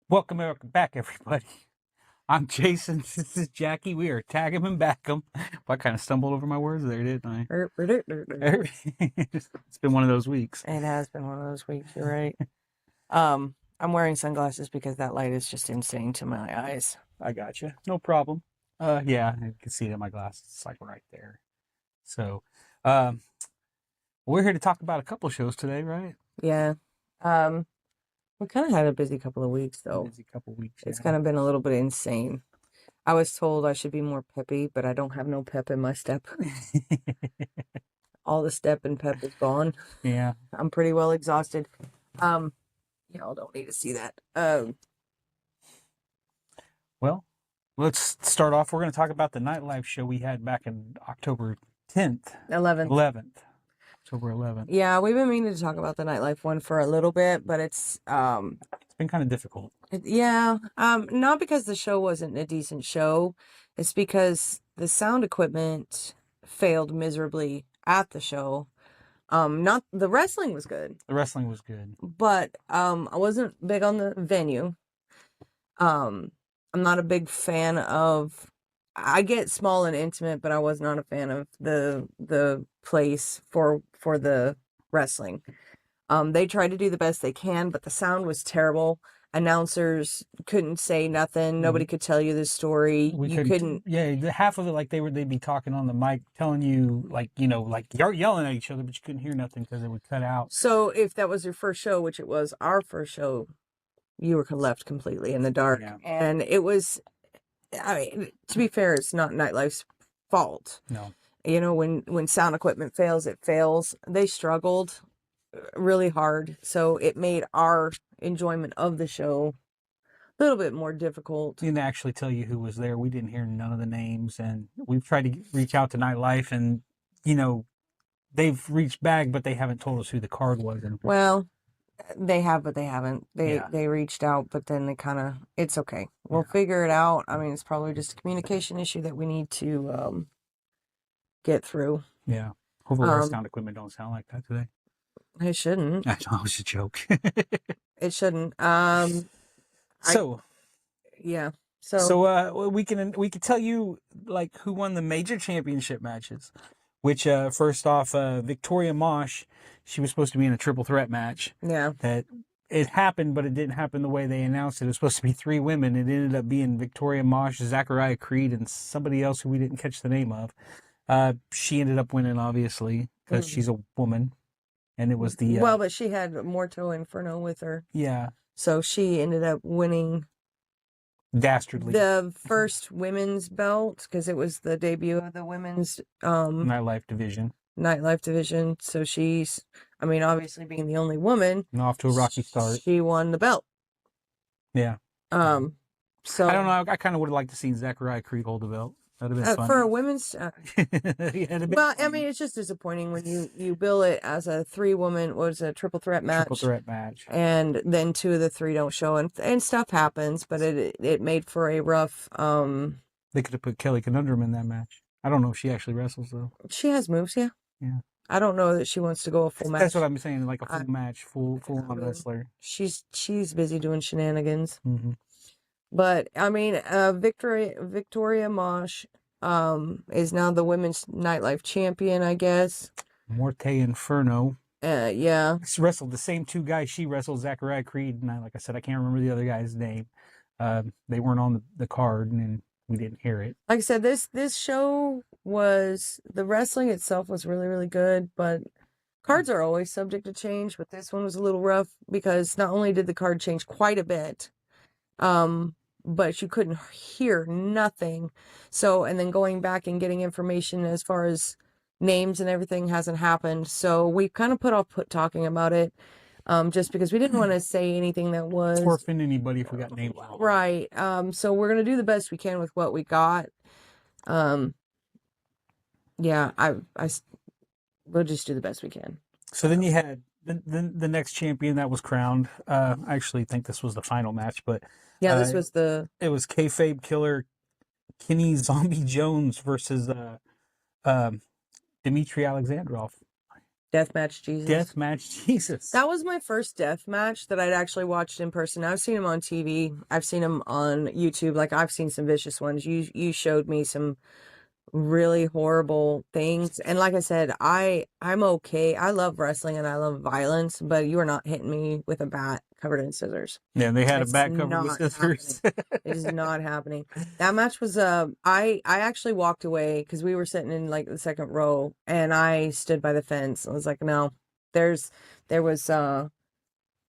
Welcome back, everybody. I'm Jason. This is Jackie. We are tagging and back 'em. I kind of stumbled over my words there, didn't I? It's been one of those weeks. It has been one of those weeks. You're right. I'm wearing sunglasses because that light is just insane to my eyes. I gotcha. No problem. Yeah, you can see it in my glasses. It's like right there. So, we're here to talk about a couple shows today, right? Yeah. We kind of had a busy couple of weeks, though. Busy couple weeks. It's Yeah. kind of been a little bit insane. I was told I should be more peppy, but I don't have no pep in my step. All the step and pep is gone. Yeah. I'm pretty well exhausted. Y'all don't need to see that. Well, let's start off. We're going to talk about the nightlife show we had back in October 10th. 11th. October 11th. Yeah, we've been meaning to talk about the nightlife one for a little bit, but it's been kind of difficult. Not because the show wasn't a decent show. It's because the sound equipment failed miserably at the show. Not the wrestling was good. The wrestling was good. But I wasn't big on the venue. I'm not a big fan of, I get small and intimate, but I was not a fan of the place for the wrestling. They tried to do the best they can, but the sound was terrible. Announcers couldn't say nothing. Nobody could tell you the story. You couldn't. Yeah, half of it, like they'd be talking on the mic, telling you, like, like you're yelling at each other, but you couldn't hear nothing because it would cut out. So if that was your first show, which it was our first show, you were left completely in the dark. Yeah. And it was, I mean, to be fair, it's not Nightlife's fault. No. When sound equipment fails, it fails. They struggled really hard, so it made our enjoyment of the show a little bit more difficult. Didn't actually tell you who was there. We didn't hear none of the names, and we've tried to reach out to Nightlife, and they've reached back, but they haven't told us who the card was. Well, they have, but they haven't. They reached out, but then they kind of, it's okay. We'll figure it out. I mean, it's probably just a communication issue that we need to get through. Yeah. Hopefully our sound equipment don't sound like that today. It shouldn't. I know, it was a joke. It shouldn't. So we can tell you like who won the major championship matches. Which first off, Victoria Mosh, she was supposed to be in a triple threat match. Yeah. That it happened, but it didn't happen the way they announced it. It was supposed to be 3 women. It ended up being Victoria Mosh, Zachariah Creed, and somebody else who we didn't catch the name of. She ended up winning, obviously, because she's a woman. And it was the... but she had Morto Inferno with her. Yeah. So she ended up winning... Dastardly. The first women's belt, because it was the debut of the women's... Nightlife division. So she's... I mean, obviously being the only woman... And off to a rocky start. She won the belt. Yeah. So... I don't know. I kind of would have liked to see Zachariah Creed hold the belt. That'd have been fun. For a women's... But, I mean, it's just disappointing when you bill it as a 3-woman, a triple threat match. Triple threat match. And then 2 of the 3 don't show, and stuff happens, but it made for a rough... They could have put Kelly Conundrum in that match. I don't know if she actually wrestles, though. She has moves, yeah. Yeah. I don't know that she wants to go a full match. That's what I'm saying, like a full match, full-on wrestler. She's busy doing shenanigans. Mm-hmm. But, I mean, Victoria Mosh is now the women's nightlife champion, I guess. Morte Inferno. Yeah. She wrestled the same 2 guys she wrestled, Zachariah Creed, and like I said, I can't remember the other guy's name. They weren't on the card, and we didn't hear it. Like I said, this show was, the wrestling itself was really, really good, but cards are always subject to change, but this one was a little rough because not only did the card change quite a bit, but you couldn't hear nothing. So, and then going back and getting information as far as names and everything hasn't happened. So we kind of put off talking about it, just because we didn't want to say anything that was... Or offend anybody if we got names wrong. Right. So we're going to do the best we can with what we got. Yeah, we'll just do the best we can. So then you had the next champion that was crowned. I actually think this was the final match, but... Yeah, this was It was kayfabe killer Kenny Zombie Jones versus Dmitry Alexandrov. Deathmatch Jesus. Deathmatch Jesus. That was my first death match that I'd actually watched in person. I've seen him on TV. I've seen him on YouTube. Like, I've seen some vicious ones. You showed me some really horrible things. And like I said, I'm okay. I love wrestling and I love violence, but you are not hitting me with a bat covered in scissors. Yeah, they had It's a bat covered with not scissors. It is not happening. That match was I actually walked away because we were sitting in like the second row and I stood by the fence. I was like, no, there was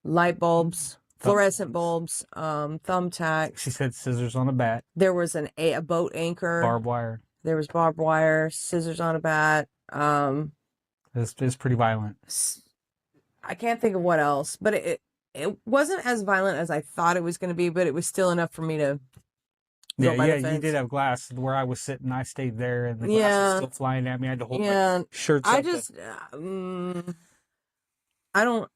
light bulbs, fluorescent bulbs, thumbtacks. She said scissors on a bat. There was a boat anchor. Barbed wire. There was barbed wire, scissors on a bat. It's pretty violent. I can't think of what else, but it wasn't as violent as I thought it was going to be, but it was still enough for me to go by the fence. You did have glass where I was sitting. I stayed there, and the glass was still flying at me. I had to hold my shirts up.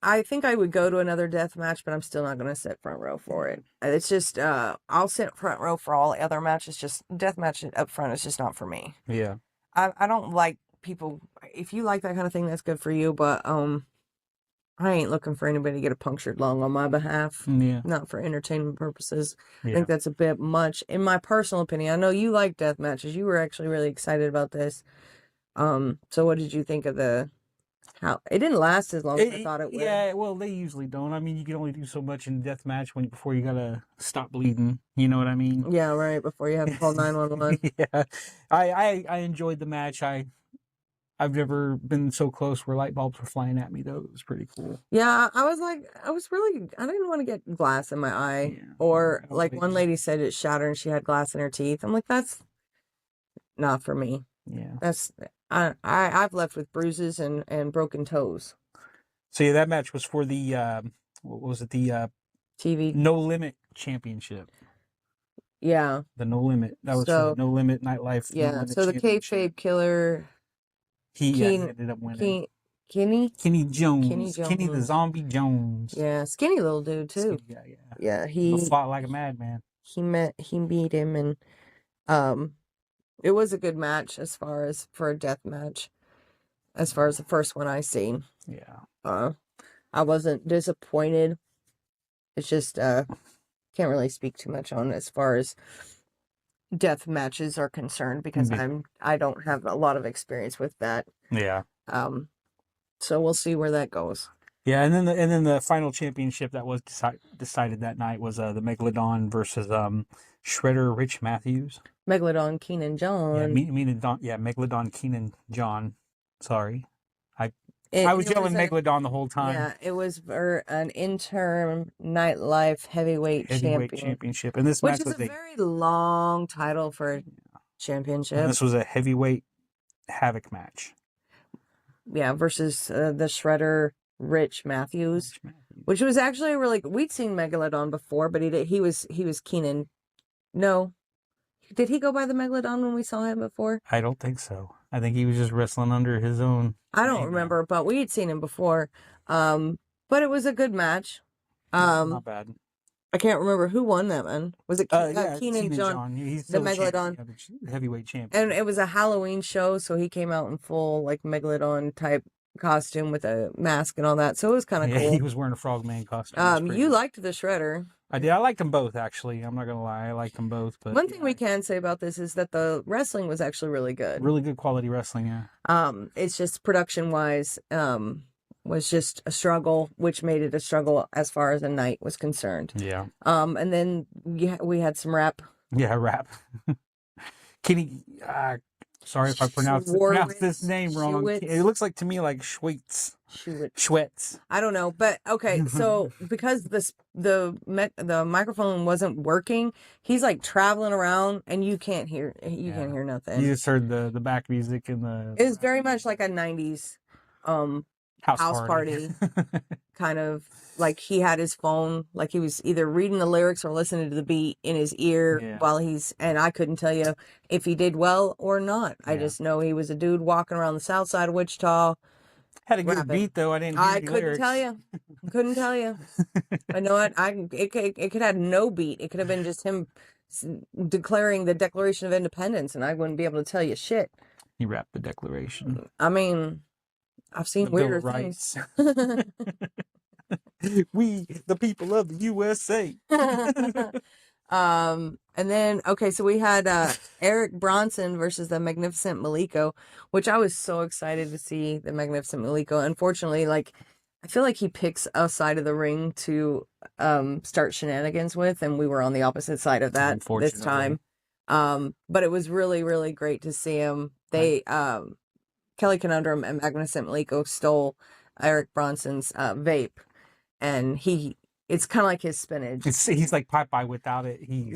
I think I would go to another death match, but I'm still not going to sit front row for it. It's just, I'll sit front row for all the other matches. Just death match up front is just not for me. Yeah. I don't like people. If you like that kind of thing, that's good for you. But I ain't looking for anybody to get a punctured lung on my behalf. Yeah. Not for entertainment purposes. Yeah. I think that's a bit much, in my personal opinion. I know you like death matches. You were actually really excited about this. So what did you think of how it didn't last as long as I thought it would? Yeah, well, they usually don't. I mean, you can only do so much in a death match before you gotta stop bleeding. You know what I mean? Yeah, right. Before you have to call 911. Yeah, I enjoyed the match. I've never been so close where light bulbs were flying at me though. It was pretty cool. Yeah, I didn't want to get glass in my eye, or like one lady said it shattered and she had glass in her teeth. I'm like, that's not for me. Yeah, I've left with bruises and broken toes. So yeah, that match was for the what was it, the TV No Limit Championship. Yeah, the No Limit. That was for No Limit Nightlife. Yeah, No Limit so the kayfabe killer, he ended up winning. Kenny Jones. Kenny the Zombie Jones. Yeah, skinny little dude too. Skinny guy, yeah. He fought like a madman. He beat him, and it was a good match as far as for a death match. As far as the first one I seen. Yeah. I wasn't disappointed. It's just can't really speak too much on as far as death matches are concerned because I don't have a lot of experience with that. Yeah. So we'll see where that goes. Yeah, and then the final championship that was decided that night was the Megalodon versus Shredder Rich Matthews. Megalodon Keenan John. Megalodon Keenan John. Sorry. I was yelling Megalodon the whole time. Yeah, it was for an interim nightlife heavyweight championship. And this match was a very long title for a championship. And this was a heavyweight havoc match. Yeah, versus the Shredder Rich Matthews, which was actually we'd seen Megalodon before, but he was Keenan. No. Did he go by the Megalodon when we saw him before? I don't think so. I think he was just wrestling under his own. I don't remember, but we had seen him before. But it was a good match. Not bad. I can't remember who won that one. Was it Keenan John? He's the Megalodon heavyweight champion. And it was a Halloween show, so he came out in full Megalodon type costume with a mask and all that. So it was kind of cool. He was wearing a frogman costume. You liked the Shredder. I did. I liked them both, actually. I'm not gonna lie. I liked them both. But one thing we can say about this is that the wrestling was actually really good. Really good quality wrestling, yeah. It's just production wise, was just a struggle, which made it a struggle as far as the night was concerned. Yeah. And then we had some rap. Yeah, rap. Kenny. Sorry if I pronounced this name wrong. It looks to me like Schwitz. I don't know, but okay. So because the microphone wasn't working, he's traveling around, and you can't hear can't hear nothing. You just heard the back music and It was very much like a '90s house party kind of. He had his phone, he was either reading the lyrics or listening to the beat in his ear while and I couldn't tell you if he did well or not. Yeah. I just know he was a dude walking around the south side of Wichita. Had a good beat though. I couldn't tell you. Couldn't tell you. I know it. It could have no beat. It could have been just him declaring the Declaration of Independence, and I wouldn't be able to tell you shit. He rapped the Declaration. I mean, I've seen The Bill weirder of things. Rights. We, the people of the USA. And then okay, so we had Eric Bronson versus the Magnificent Maliko, which I was so excited to see the Magnificent Maliko. Unfortunately, like I feel like he picks a side of the ring to start shenanigans with, and we were on the opposite side of that this time. But it was really, really great to see him. They Kelly Conundrum and Magnificent Maliko stole Eric Bronson's vape, and it's kind of like his spinach. He's like Popeye without it. He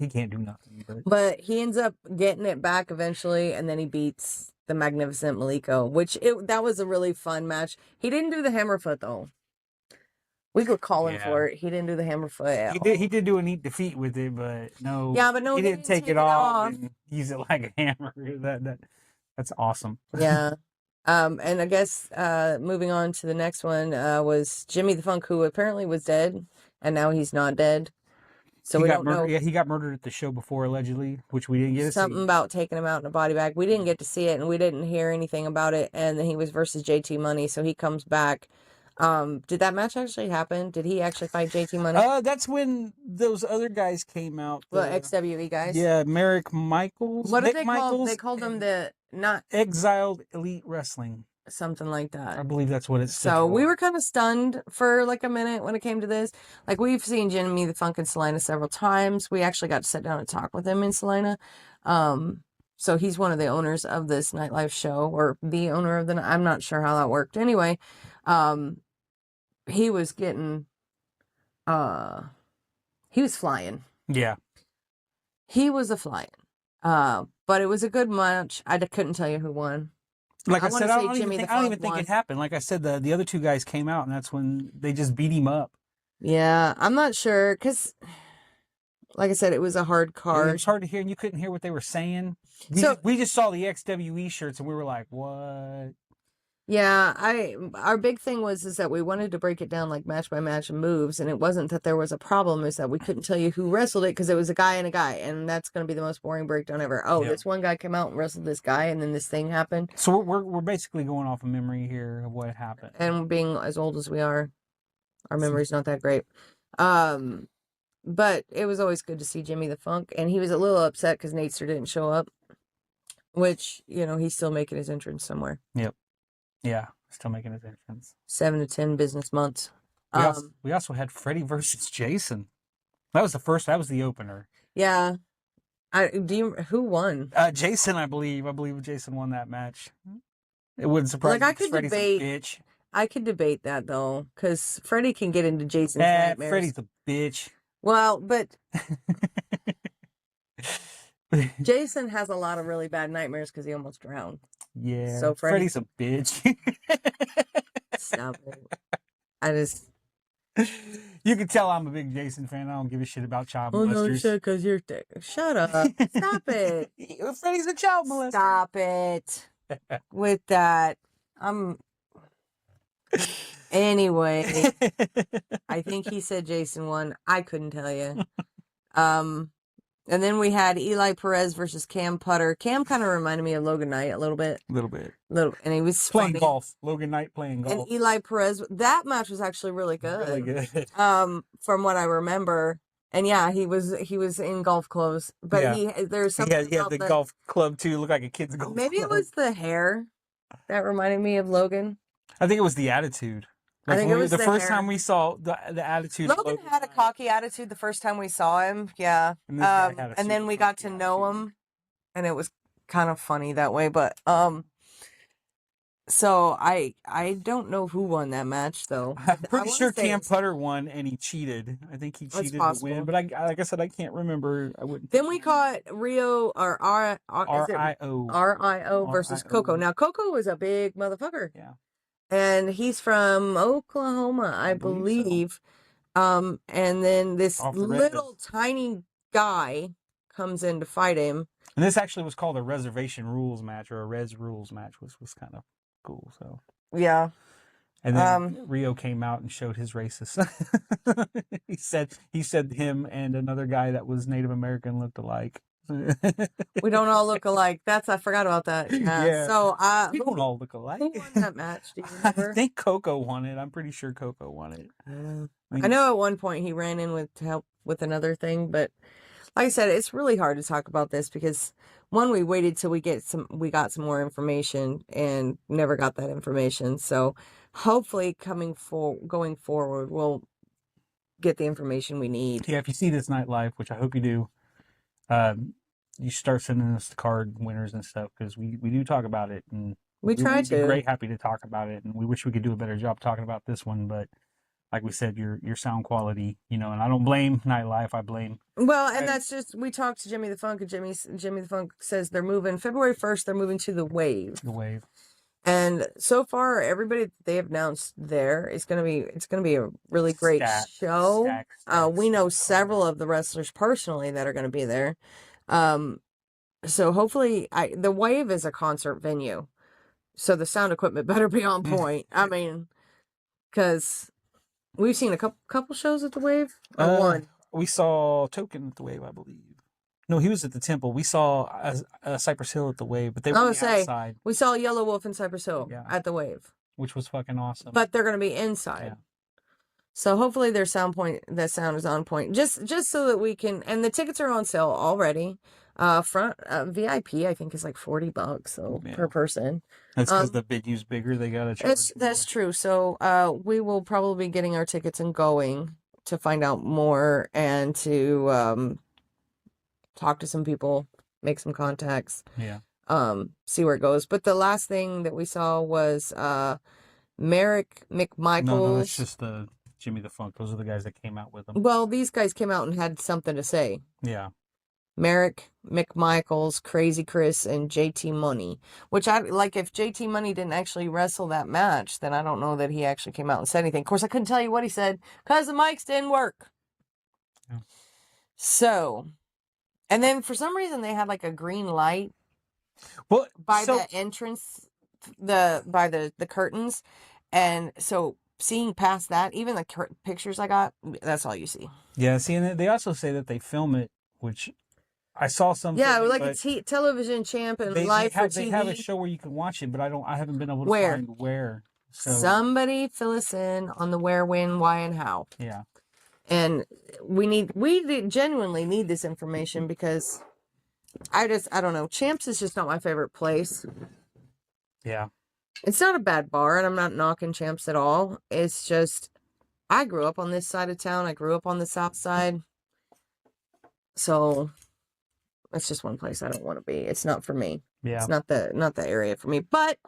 can't do nothing. But he ends up getting it back eventually, and then he beats the Magnificent Maliko, that was a really fun match. He didn't do the hammerfoot though. We were calling for it. He didn't do the hammerfoot. He did do a neat defeat with it, but no. Yeah, but no, he didn't take it off and use it like a hammer. That's awesome. Yeah. And I guess moving on to the next one was Jimmy the Funk, who apparently was dead, and now he's not dead. So we don't know. Yeah, he got murdered at the show before, allegedly, which we didn't get to see. Something about taking him out in a body bag. We didn't get to see it, and we didn't hear anything about it. And then he was versus JT Money, so he comes back. Did that match actually happen? Did he actually fight JT Money? That's when those other guys came out. The XWE guys? Yeah, Merrick Michaels. What did they call? They called them the not Exiled Elite Wrestling. Something like that. I believe that's what it's. So we were kind of stunned for like a minute when it came to this. Like we've seen Jimmy the Funk in Salina several times. We actually got to sit down and talk with him in Salina. So he's one of the owners of this nightlife show, or the owner of I'm not sure how that worked. Anyway, he was getting, he was flying. Yeah. He was a flying. But it was a good match. I couldn't tell you who won. Like I said, I don't even think it happened. Like I said, the other two guys came out, and that's when they just beat him up. Yeah, I'm not sure, because, like I said, it was a hard card. It was hard to hear, and you couldn't hear what they were saying. We just saw the XWE shirts, and we were like, what? Yeah, our big thing was that we wanted to break it down like match by match and moves, and it wasn't that there was a problem, is that we couldn't tell you who wrestled it because it was a guy and a guy, and that's going to be the most boring breakdown ever. Oh, This one guy came out and wrestled this guy, and then this thing happened. So we're basically going off of memory here of what happened. And being as old as we are, our memory's not that great. But it was always good to see Jimmy the Funk, and he was a little upset because Natester didn't show up, which, he's still making his entrance somewhere. Yep. Yeah, still making his entrance. 7 to 10 business months. We also had Freddie versus Jason. That was the opener. Yeah. Who won? Jason, I believe. I believe Jason won that match. It wouldn't surprise me. Freddie's a bitch. I could debate that though, because Freddie can get into Jason's nightmares. Freddie's a bitch. Well, but Jason has a lot of really bad nightmares because he almost drowned. Yeah. So Freddie's a bitch. Stop it. You can tell I'm a big Jason fan. I don't give a shit about child molesters. Oh, no shit, because you're thick. Shut up. Stop it. Freddie's a child molester. Stop it. With that, Anyway, I think he said Jason won. I couldn't tell you. And then we had Eli Perez versus Cam Putter. Cam kind of reminded me of Logan Knight a little bit. And he was playing golf. Logan Knight playing golf. And Eli Perez, that match was actually really good. Really good. From what I remember. And yeah, he was in golf clothes. But there's something. He had the golf club too. Looked like a kid's golf Maybe club. It was the hair that reminded me of Logan. I think it was the attitude. Like I think it was the first time we saw the attitude. Logan had a cocky attitude the first time we saw him, yeah. And then we got to know him, and it was kind of funny that way. But so I don't know who won that match though. I'm pretty sure Cam Putter won, and he cheated. I think he cheated to win, but like I said, I can't remember. I wouldn't. Then we caught Rio or RIO versus Coco. Now Coco was a big motherfucker. Yeah. And he's from Oklahoma, I believe. So. And then this little tiny guy comes in to fight him. And this actually was called a reservation rules match, or a res rules match, which was kind of cool. So yeah. And then Rio came out and showed his racist. he said him and another guy that was Native American looked alike. We don't all look alike. I forgot about that. Yeah. So, We don't all look alike. who won that match? Do you I remember? think Coco won it. I'm pretty sure Coco won it. I know at one point he ran in to help with another thing, but like I said, it's really hard to talk about this because one, we waited till we got some more information and never got that information. So hopefully going forward, we'll get the information we need. Yeah, if you see this night live, which I hope you do, you start sending us the card winners and stuff because we do talk about it, and We try would be to. great happy to talk about it, and we wish we could do a better job talking about this one, but like we said, your sound quality, and I don't blame Nightlife. I blame. Well, and that's just, we talked to Jimmy the Funk, and Jimmy the Funk says they're moving February 1st. They're moving to the Wave. The Wave. And so far, everybody that they have announced there it's gonna be a really great show. We know several of the wrestlers personally that are gonna be there. So hopefully, the Wave is a concert venue, so the sound equipment better be on point. I mean, because we've seen a couple shows at the Wave, or one. We saw Token at the Wave, I believe. No, he was at the Temple. We saw Cypress Hill at the Wave, but they were outside. We saw Yellow Wolf and Cypress Hill at the Wave, which was fucking awesome. But they're going to be inside. Yeah. So hopefully the sound is on point. Just so that we can, and the tickets are on sale already. Front VIP I think is like $40 per person. That's because the venue's bigger. They got to charge. That's true. So we will probably be getting our tickets and going to find out more and to talk to some people, make some contacts. Yeah. See where it goes. But the last thing that we saw was Merrick McMichaels. No, that's just the Jimmy the Funk. Those are the guys that came out with them. Well, these guys came out and had something to say. Yeah. Merrick McMichaels, Crazy Chris, and JT Money. Which I like. If JT Money didn't actually wrestle that match, then I don't know that he actually came out and said anything. Of course, I couldn't tell you what he said because the mics didn't work. Yeah. So, and then for some reason they had like a green light. Well, by the entrance, by the curtains, and so seeing past that, even the pictures I got, that's all you see. Yeah, see, and they also say that they film it, which I saw some. Yeah, like a television champ and live for TV. They have a show where you can watch it, but I haven't been able to find where. So. Somebody fill us in on the where, when, why, and how. Yeah, and we genuinely need this information because. I don't know. Champs is just not my favorite place. Yeah. It's not a bad bar, and I'm not knocking Champs at all. It's just, I grew up on this side of town. I grew up on the south side. So, that's just one place I don't want to be. It's not for me. Yeah. It's not the area for me. But,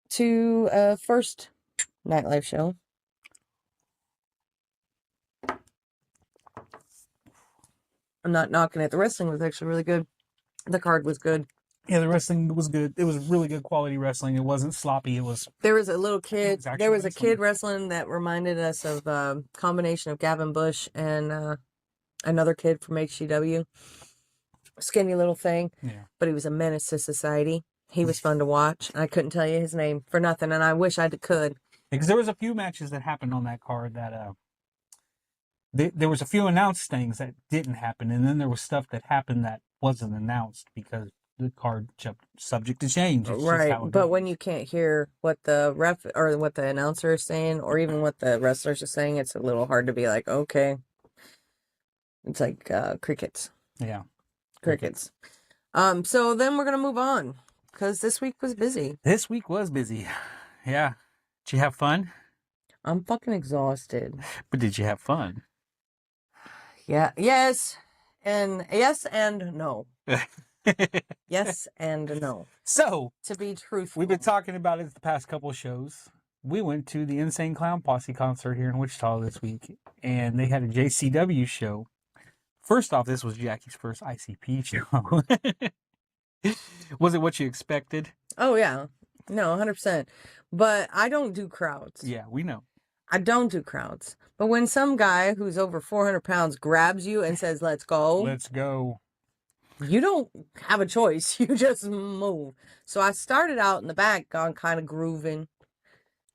to first nightlife show. I'm not knocking it. The wrestling was actually really good. The card was good. Yeah, the wrestling was good. It was really good quality wrestling. It wasn't sloppy. There was a little kid. There was a kid wrestling that reminded us of a combination of Gavin Bush and another kid from HCW. Skinny little thing. Yeah. But he was a menace to society. He was fun to watch. I couldn't tell you his name for nothing, and I wish I could. Because there was a few matches that happened on that card that there was a few announced things that didn't happen, and then there was stuff that happened that wasn't announced because the card subject to change. It's right, but when you can't hear what the ref or what the announcer is saying, or even what the wrestlers are saying, it's a little hard to be like, okay. It's like crickets. Yeah, crickets. So then we're gonna move on because this week was busy. This week was busy. Yeah. Did you have fun? I'm fucking exhausted. But did you have fun? Yeah. Yes and no. Yes and no. So, to be truthful, we've been talking about it the past couple of shows. We went to the Insane Clown Posse concert here in Wichita this week, and they had a JCW show. First off, this was Jackie's first ICP show. Was it what you expected? Oh, yeah. No, 100%. But I don't do crowds. Yeah, we know. I don't do crowds. But when some guy who's over 400 pounds grabs you and says, let's go. Let's go. You don't have a choice. You just move. So I started out in the back, gone kind of grooving,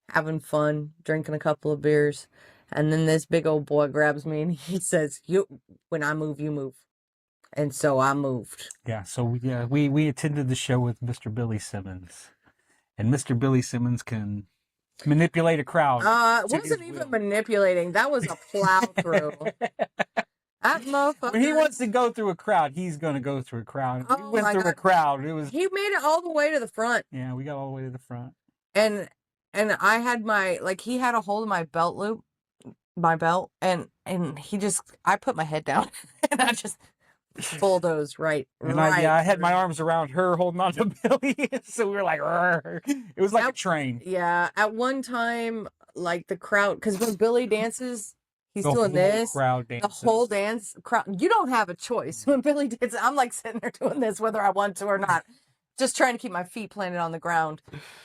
having fun, drinking a couple of beers. And then this big old boy grabs me and he says, when I move, you move. And so I moved. Yeah, so we attended the show with Mr. Billy Simmons. And Mr. Billy Simmons can manipulate a crowd. It wasn't even manipulating. That was a plow through. That motherfucker. When he wants to go through a crowd, he's going to go through a crowd. We went through a crowd. It was. He made it all the way to the front. Yeah, we got all the way to the front. And I had he had a hold of my belt loop, my belt, and I put my head down and I just bulldozed right. I had my arms around her holding on to Billy. So we were like, "Rrr." It was like a train. Yeah. At one time, like the crowd, because when Billy dances, he's doing this. The whole dance crowd. You don't have a choice. When Billy dances, I'm like sitting there doing this, whether I want to or not. Just trying to keep my feet planted on the ground.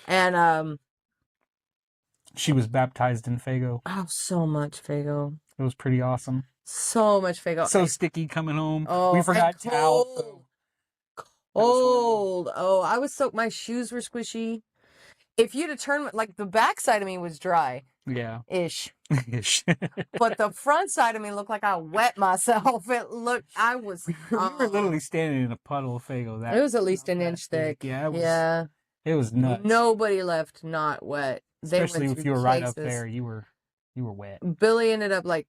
And she was baptized in Faygo. Oh, so much Faygo. It was pretty awesome. So much Faygo. So sticky coming home. Oh, we forgot towel. Cold. Oh, I was so, my shoes were squishy. If you'd have turned, like the back side of me was dry. Yeah. Ish. But the front side of me looked like I wet myself. It looked, I was. We were literally standing in a puddle of Faygo. It was at least an inch thick. Yeah. It was nuts. Nobody left not wet. Especially if you were right up there, you were wet. Billy ended up like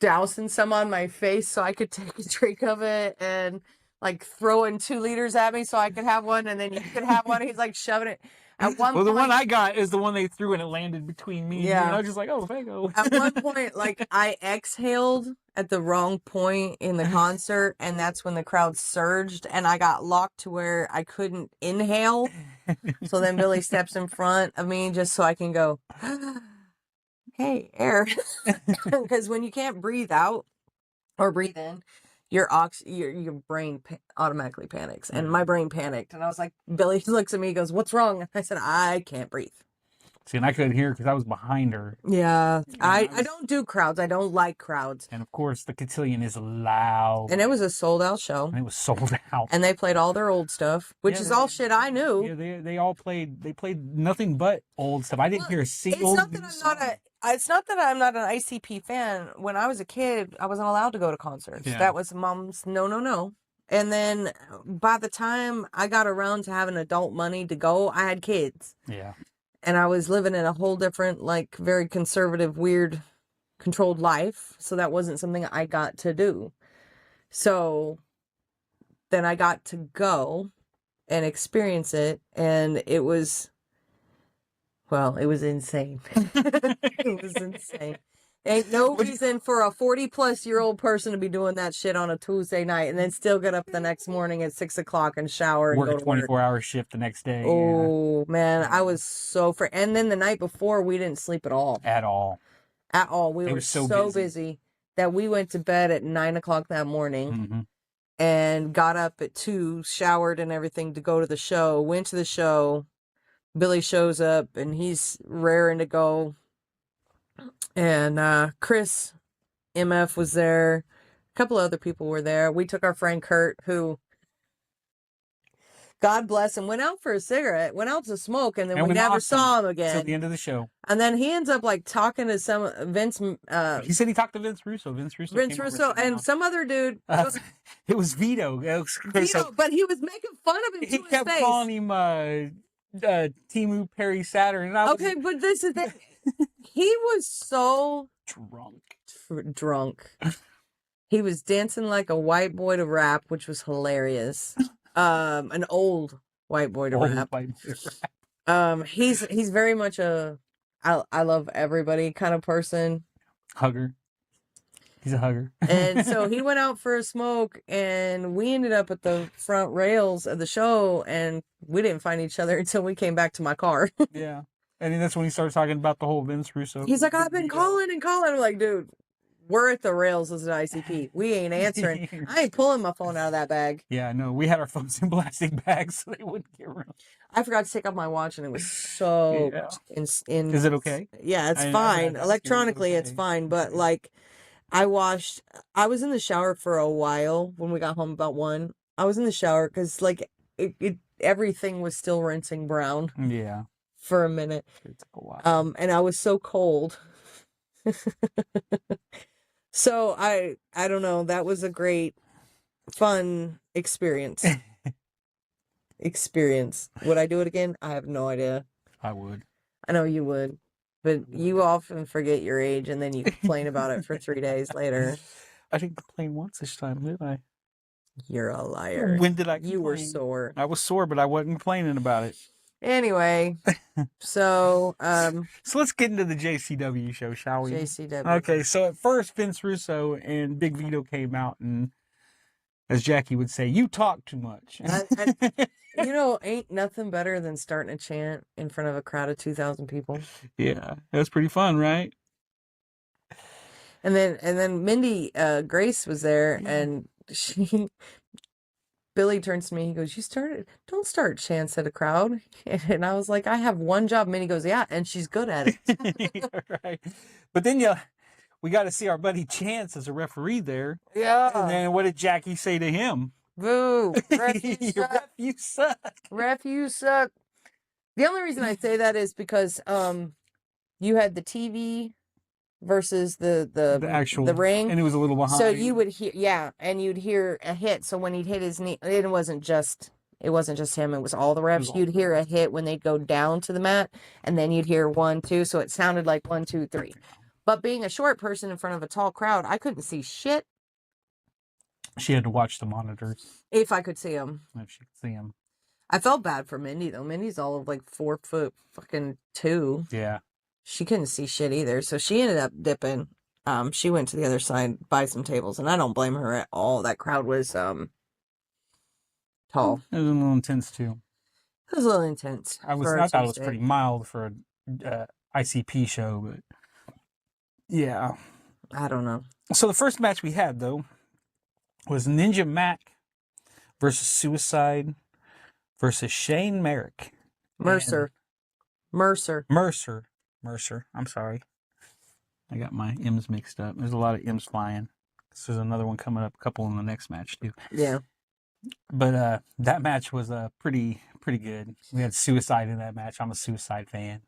dousing some on my face so I could take a drink of it, and like throwing 2 liters at me so I could have one, and then you could have one. He's like shoving it. At one point, the one I got is the one they threw and it landed between me. Yeah. And I was just like, oh, Faygo. At one point, like I exhaled at the wrong point in the concert, and that's when the crowd surged, and I got locked to where I couldn't inhale. So then Billy steps in front of me just so I can go, hey, air. Because when you can't breathe out or breathe in, your brain automatically panics. And my brain panicked. And I was like, Billy looks at me, goes, what's wrong? I said, I can't breathe. See, and I couldn't hear because I was behind her. Yeah. I don't do crowds. I don't like crowds. And of course, the cotillion is loud. And it was a sold out show. And it was sold out. And they played all their old stuff, which is all shit I knew. Yeah, they played nothing but old stuff. I didn't hear a single It's not that I'm not an ICP fan. When I was a kid, I wasn't allowed to go to concerts. Yeah. That was mom's no. And then by the time I got around to having adult money to go, I had kids. Yeah. And I was living in a whole different, like, very conservative, weird, controlled life. So that wasn't something I got to do. So then I got to go and experience it. And it was... Well, it was insane. It was insane. Ain't no reason for a 40-plus-year-old person to be doing that shit on a Tuesday night and then still get up the next morning at 6 o'clock and shower and work go a 24-hour shift the next day. Oh, man. I was so... And then the night before, we didn't sleep at all. At all. We were so busy that we went to bed at 9 o'clock that morning and got up at 2, showered and everything to go to the show, went to the show. Billy shows up and he's raring to go. And Chris MF was there. A couple other people were there. We took our friend Kurt, who, God bless him, went out for a cigarette, went out to smoke, and then we never saw him again. Till the end of the show. And then he ends up like talking to some Vince. He said he talked to Vince Russo. Vince Russo and some other dude. It was Vito. Vito, but he was making fun of him. He kept calling him Timu Perry Saturn. Okay, but this is the he was so drunk. He was dancing like a white boy to rap, which was hilarious. An old white boy to rap. He's very much a I love everybody kind of person. Hugger. He's a hugger. And so he went out for a smoke, and we ended up at the front rails of the show, and we didn't find each other until we came back to my car. Yeah. And then that's when he started talking about the whole Vince Russo. He's like, I've been calling. I'm like, dude, we're at the rails as an ICP. We ain't answering. I ain't pulling my phone out of that bag. Yeah, no, we had our phones in plastic bags so they wouldn't get ruined. I forgot to take off my watch, and it was so... Is it okay? Yeah, it's fine. Electronically, it's fine, but like... I was in the shower for a while when we got home about 1. I was in the shower because like everything was still rinsing brown. Yeah. For a minute. It took a while. And I was so cold. So I don't know. That was a great, fun experience. Would I do it again? I have no idea. I would. I know you would, but you often forget your age and then you complain about it for 3 days later. I didn't complain once this time, did I? You're a liar. When did I complain? You were sore. I was sore, but I wasn't complaining about it. Anyway, so So let's get into the JCW show, shall we? JCW. Okay, so at first Vince Russo and Big Vito came out, and as Jackie would say, "You talk too much." You know, ain't nothing better than starting a chant in front of a crowd of 2,000 people. Yeah, that was pretty fun, right? And then Mindy Grace was there, and Billy turns to me, he goes, don't start chants at a crowd. And I was like, I have one job. Minnie goes, yeah, and she's good at it. Right. But then we got to see our buddy Chance as a referee there. Yeah. And then what did Jackie say to him? Boo. Ref, you suck. Ref, you suck. Ref, you suck. The only reason I say that is because you had the TV versus the actual ring, and it was a little behind. So you would hear, and you'd hear a hit. So when he'd hit his knee, it wasn't just him, it was all the refs. You'd hear a hit when they'd go down to the mat, and then you'd hear 1, 2, so it sounded like 1, 2, 3. But being a short person in front of a tall crowd, I couldn't see shit. She had to watch the monitors if I could see them. If she could see them. I felt bad for Mindy though. Mindy's all of like 4'2". Yeah. She couldn't see shit either, so she ended up dipping. She went to the other side, buy some tables, and I don't blame her at all. That crowd was tall. It was a little intense too. It was a little intense. I thought it was pretty mild for a ICP show, but yeah. I don't know. So the first match we had though was Ninja Mac versus Suicide versus Shane Merrick. Mercer. I'm sorry. I got my M's mixed up. There's a lot of M's flying. There's another one coming up, a couple in the next match too. Yeah. But that match was pretty good. We had Suicide in that match. I'm a Suicide fan.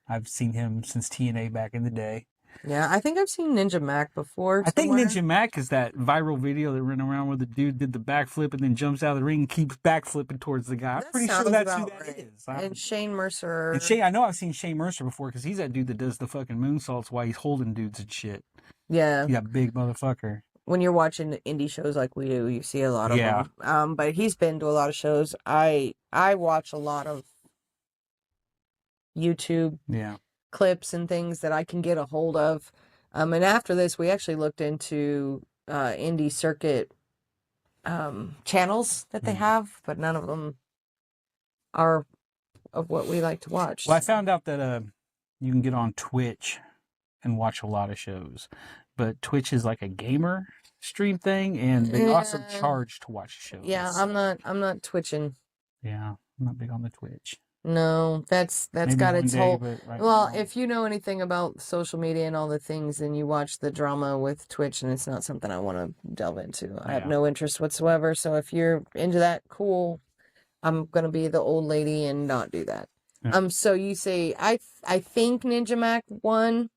I've seen him since TNA back in the day. Yeah, I think I've seen Ninja Mac before. I think Ninja Mac is that viral video that ran around where the dude did the backflip and then jumps out of the ring and keeps backflipping towards the guy. I'm pretty sure that's who that is. And Shane Mercer. And I know I've seen Shane Mercer before because he's that dude that does the fucking moonsaults while he's holding dudes and shit. Yeah. He's that big motherfucker. When you're watching indie shows like we do, you see a lot of them. But he's been to a lot of shows. I watch a lot of YouTube clips and things that I can get a hold of. And after this, we actually looked into indie circuit channels that they have, but none of them are of what we like to watch. Well, I found out that you can get on Twitch and watch a lot of shows, but Twitch is like a gamer stream thing, and they also charge to watch shows. Yeah, I'm not twitching. Yeah, I'm not big on the Twitch. No, that's got its whole. Right if you know anything about social media and all the things, then you watch the drama with Twitch, and it's not something I want to delve into. I have no interest whatsoever. So if you're into that, cool. I'm gonna be the old lady and not do that. Yeah. So you say I think Ninja Mac won.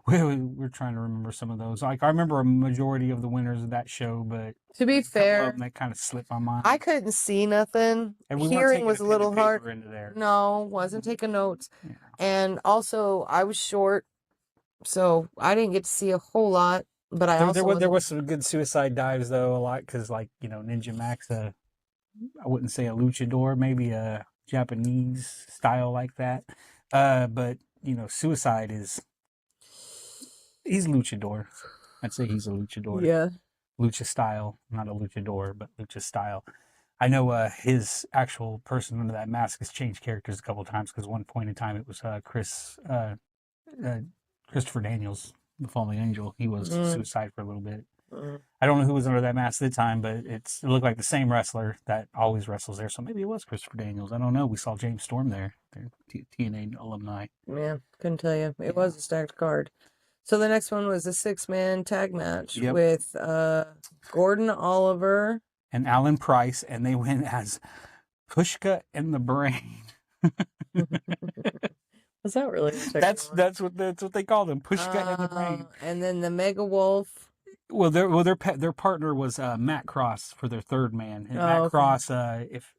We're trying to remember some of those. Like I remember a majority of the winners of that show, but to be fair, that kind of slipped my mind. I couldn't see nothing. And hearing was a little hard. No, wasn't taking notes. Yeah. And also, I was short, so I didn't get to see a whole lot. But there was some good suicide dives though, a lot because Ninja Mac's I wouldn't say a luchador, maybe a Japanese style like that. But Suicide he's luchador. I'd say he's a luchador. Yeah. Lucha style, not a luchador, but lucha style. I know his actual person under that mask has changed characters a couple of times because one point in time it was Christopher Daniels, the Fallen Angel. He was Suicide for a little bit. I don't know who was under that mask at the time, but it looked like the same wrestler that always wrestles there. So maybe it was Christopher Daniels. I don't know. We saw James Storm there. They're TNA alumni. Yeah, couldn't tell you. It was a stacked card. So the next one was a 6-man tag match with Gordon Oliver and Alan Price, and they went as Pushka and the Brain. Was that really the second one? That's what they called him, Pushka and the Brain. And then the Mega Wolf. Well, their partner was Matt Cross for their third man. And Matt Okay. Cross, if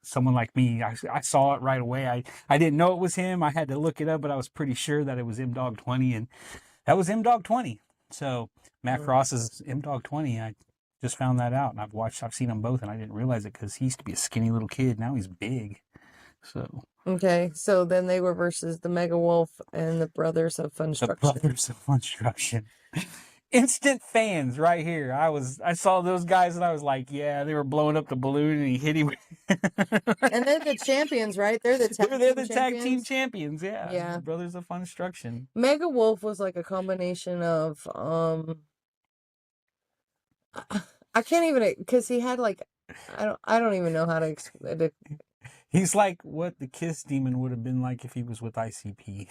someone like me, I saw it right away. I didn't know it was him. I had to look it up, but I was pretty sure that it was M Dog 20, and that was M Dog 20. So Matt Cross is M Dog 20. I just found that out, and I've seen them both, and I didn't realize it because he used to be a skinny little kid. Now he's big. So okay, so then they were versus the Mega Wolf and the Brothers of Funstruction. The Brothers of Funstruction. Instant fans right here. I saw those guys and I was like, yeah, they were blowing up the balloon and he hit him. And they're the champions, right? They're the tag team champions. Yeah. Yeah. Brothers of Funstruction. Mega Wolf was like a combination of I can't even, because he had like I don't even know how to explain it. He's like what the Kiss Demon would have been like if he was with ICP.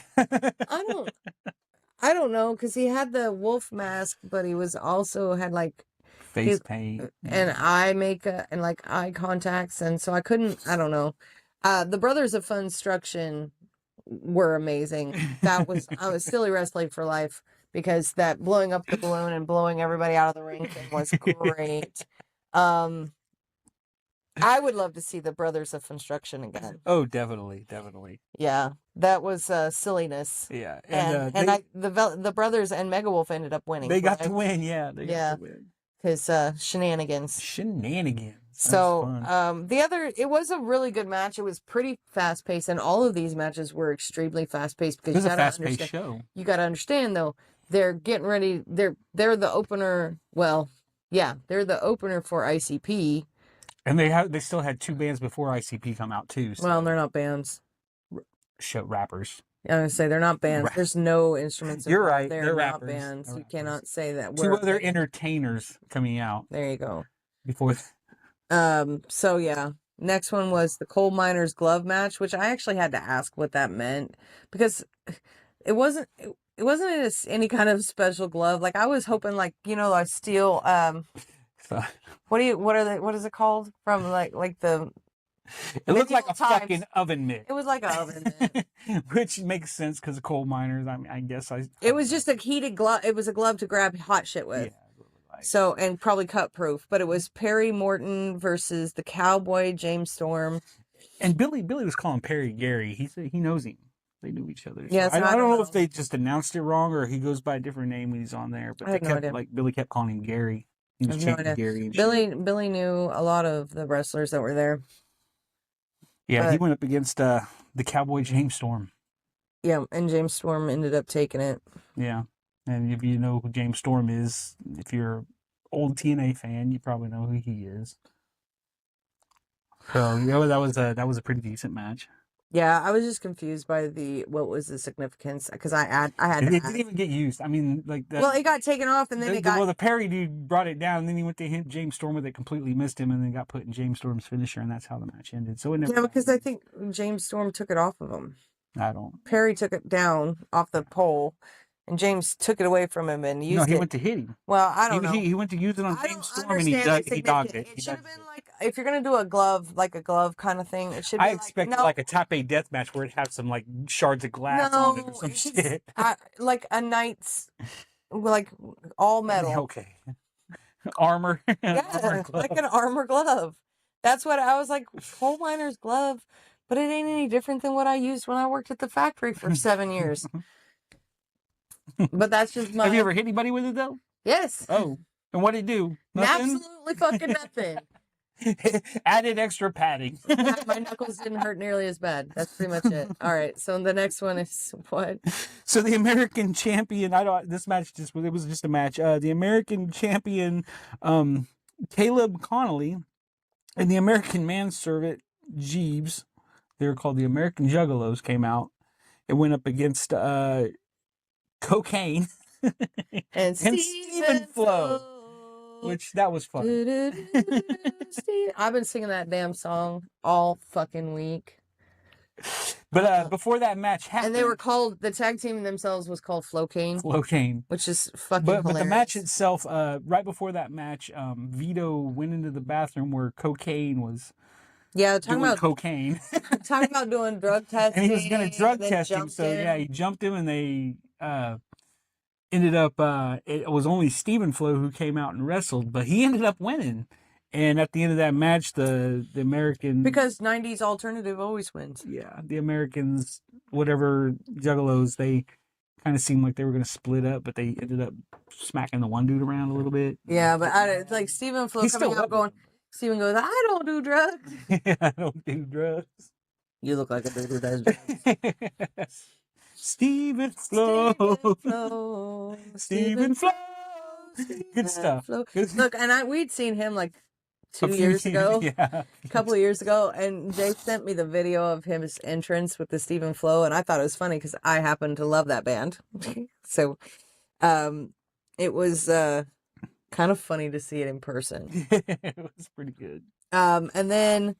I don't know, because he had the wolf mask, but he was also had like face paint and eye makeup and like eye contacts, and so I don't know. The Brothers of Funstruction were amazing. I was silly wrestling for life, because that blowing up the balloon and blowing everybody out of the ring thing was great. I would love to see the Brothers of Funstruction again. Oh, definitely. Yeah, that was silliness. Yeah, the brothers and Mega Wolf ended up winning. They got to win. Yeah, they got to win because shenanigans. So it was a really good match. It was pretty fast paced, and all of these matches were extremely fast paced. Because it was a fast paced show. You got to understand though, they're getting ready. They're the opener. Well, yeah, they're the opener for ICP. And they still had two bands before ICP come out too. So. Well, they're not bands. Show rappers. I was gonna say they're not bands. There's no instruments. You're right. They're not rappers. Bands. They're you cannot say that. Two other entertainers coming out. There you go. Before. So yeah. Next one was the Coal Miners Glove match, which I actually had to ask what that meant, because it wasn't any kind of special glove. Like I was hoping, like, a steel. What is it called? From like the. It looked like a fucking oven mitt. It was like an oven mitt. Which makes sense because of coal miners. I mean, I guess It was just a heated glove. It was a glove to grab hot shit with. Yeah. So, and probably cut proof. But it was Perry Morton versus the Cowboy James Storm. And Billy was calling Perry Gary. He said he knows him. They knew each other. So yes, I don't know if they just announced it wrong or he goes by a different name when he's on there. But Billy kept calling him Gary. He was chanting Gary. And Billy knew a lot of the wrestlers that were there. Yeah, he went up against the Cowboy James Storm. Yeah, and James Storm ended up taking it. Yeah, and if you know who James Storm is, if you're an old TNA fan, you probably know who he is. So that was a pretty decent match. Yeah, I was just confused by what was the significance, because I had it didn't even get used. I mean, like well, it got taken off, and then the Perry dude brought it down, and then he went to hit James Storm with it, completely missed him, and then got put in James Storm's finisher, and that's how the match ended. So because I think James Storm took it off of him. Perry took it down off the pole, and James took it away from him and used it. No, he went to hit him. Well, I don't know. He went to use it on James Storm, and he dogged it. It should have been like, if you're going to do a glove kind of thing, it should be expected like a top 8 death match where it had some like shards of glass on it or some shit. Like a knight's, like all metal. Okay. Armor. Yeah, like an armor glove. That's what I was like, coal miner's glove, but it ain't any different than what I used when I worked at the factory for 7 years. But that's just my... Have you ever hit anybody with it though? Yes. Oh. And what did it do? Nothing? Absolutely fucking nothing. Added extra padding. My knuckles didn't hurt nearly as bad. That's pretty much it. All right. So the next one is what? So the American champion, this match it was just a match. The American champion, Caleb Connolly, and the American manservant, Jeeves, they were called the American Juggalos, came out and went up against Cocaine and Stephen Flo. Which that was fun. I've been singing that damn song all fucking week. But before that match happened, and they were called, the tag team themselves was called Flocane, which is fucking hilarious. But the match itself, right before that match, Vito went into the bathroom where Cocaine was Yeah, doing cocaine. talking about doing drug testing. And he was going to drug then test him. jumped So, in. yeah, he jumped him and they ended up, it was only Stephen Flo who came out and wrestled, but he ended up winning. And at the end of that match, the American... Because 90s alternative always wins. Yeah, the Americans, whatever juggalos, they kind of seemed like they were going to split up, but they ended up smacking the one dude around a little bit. Yeah, but it's like Stephen Flo coming out going, Stephen goes, I don't do drugs. I don't do drugs. You look like a dude who does drugs. Stephen Flo. Stephen Flo. Good stuff. Look, and we'd seen him like 2 years ago. Yeah. A couple of years ago, and Jay sent me the video of his entrance with the Stephen Flo, and I thought it was funny because I happen to love that band. So it was kind of funny to see it in person. It was pretty good. And then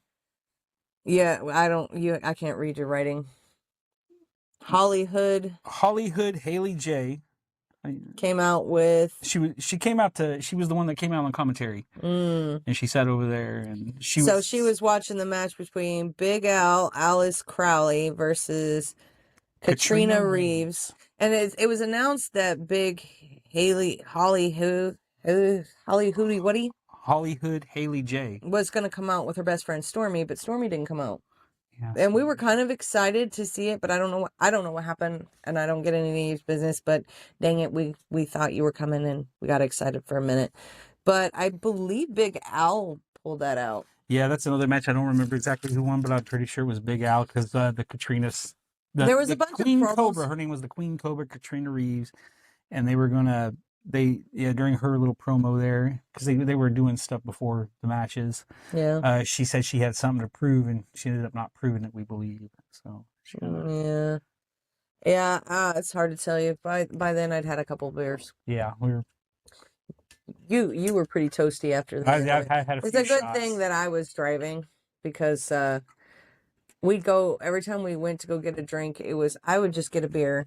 I can't read your writing. Holly Hood Haley J came out with... She was the one that came out on commentary. And she sat over there and she was watching the match between Big Al, Alice Crowley versus Katrina Reeves. And it was announced that Big Holly Hood Haley J was going to come out with her best friend Stormy, but Stormy didn't come out. Yeah. And we were kind of excited to see it, but I don't know what happened, and I don't get into any business, but dang it, we thought you were coming and we got excited for a minute. But I believe Big Al pulled that out. Yeah, that's another match. I don't remember exactly who won, but I'm pretty sure it was Big Al because the Katrina's... there was a bunch Queen of promos. Cobra. Her name was the Queen Cobra, Katrina Reeves, and they were gonna... during her little promo there, because they were doing stuff before the matches. Yeah. She said she had something to prove, and she ended up not proving it, we believe. So yeah. It's hard to tell you. By then, I'd had a couple of beers. Yeah, we were. You were pretty toasty after that. I've had a few It's a good shots. thing that I was driving because we'd go every time we went to go get a drink. I would just get a beer.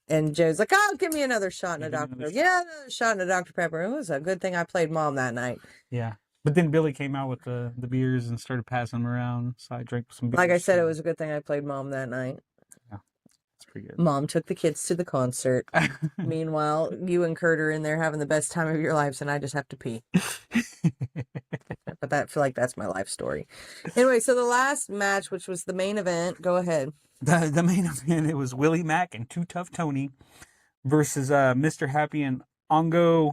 And Joe's like, oh, give me another shot and a Dr. Pepper. Yeah, another shot and a Dr. Pepper. It was a good thing I played mom that night. Yeah. But then Billy came out with the beers and started passing them around. So I drank some beers. Like I said, it was a good thing I played mom that night. Yeah. That's pretty good. Mom took the kids to the concert. Meanwhile, you and Kurt are in there having the best time of your lives, and I just have to pee. But I feel like that's my life story. Anyway, so the last match, which was the main event, go ahead. The main event, it was Willie Mack and Too Tough Tony versus Mr. Happy and Ongo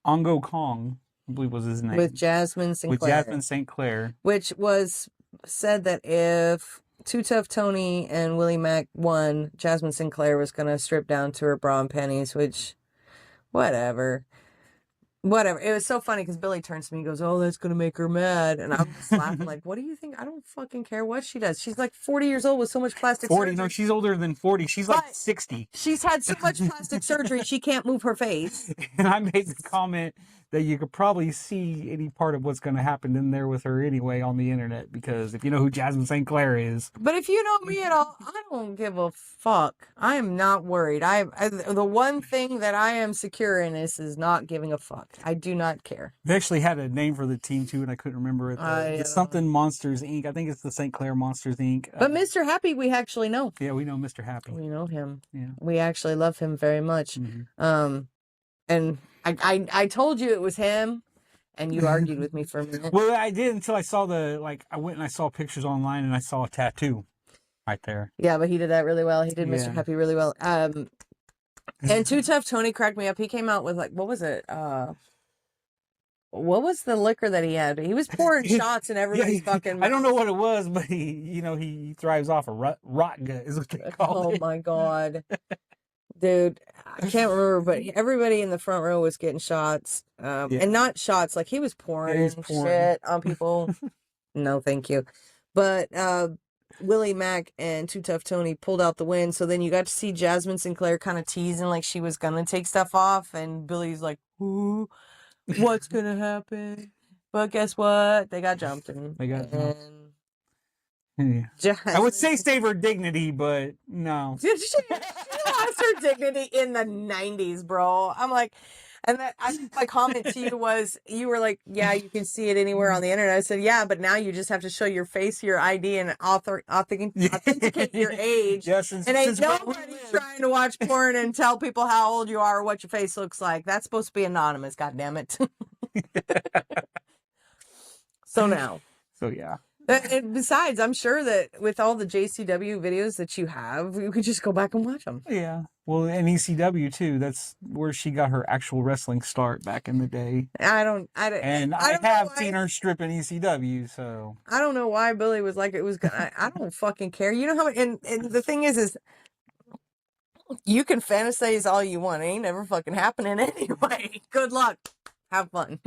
Kong, I believe was his name. With Jasmine St. Clair. Which was said that if Too Tough Tony and Willie Mack won, Jasmine St. Clair was going to strip down to her bra and panties, which, whatever. It was so funny because Billy turns to me and goes, oh, that's going to make her mad. And I'm just laughing like, what do you think? I don't fucking care what she does. She's like 40 years old with so much plastic 40? surgery. No, she's older than 40. She's like 60. She's had so much plastic surgery, she can't move her face. And I made the comment that you could probably see any part of what's going to happen in there with her anyway on the internet, because if you know who Jasmine St. Clair is. But if you know me at all, I don't give a fuck. I am not worried. The one thing that I am secure in is not giving a fuck. I do not care. They actually had a name for the team too, and I couldn't remember it. It's something Monsters Inc. I think it's the St. Clair Monsters Inc. But Mr. Happy, we actually know. Yeah, we know Mr. Happy. We know him. Yeah, we actually love him very much. Mm-hmm. And I told you it was him, and you argued with me for a minute. Well, I did until I saw I went and I saw pictures online and I saw a tattoo right there. Yeah, but he did that really well. He did Mr. Happy really well. And Too Tough Tony cracked me up. He came out with what was it? What was the liquor that he had? He was pouring shots and everybody's fucking... I don't know what it was, but he thrives off of rot gut is what they call it. Oh my God. Dude, I can't remember, but everybody in the front row was getting shots. And not shots, like he was pouring shit on people. No, thank you. But Willie Mack and Too Tough Tony pulled out the win. So then you got to see Jasmine St. Clair kind of teasing like she was going to take stuff off. And Billy's like, ooh, what's going to happen? But guess what? They got jumped. Yeah. I would say save her dignity, but no. She lost her dignity in the 90s, bro. I'm like, and that my comment to you was, you were like, yeah, you can see it anywhere on the internet. I said, yeah, but now you just have to show your face, your ID, and authenticate your age. Yes, and ain't nobody trying to watch porn and tell people how old you are or what your face looks like. That's supposed to be anonymous, goddammit. So now. So yeah. And besides, I'm sure that with all the JCW videos that you have, you could just go back and watch them. Yeah. Well, and ECW too. That's where she got her actual wrestling start back in the day. I have seen her strip in ECW, so I don't know why Billy was like, it was gonna, I don't fucking care. You know how, and the thing is you can fantasize all you want. It ain't never fucking happening anyway. Good luck. Have fun.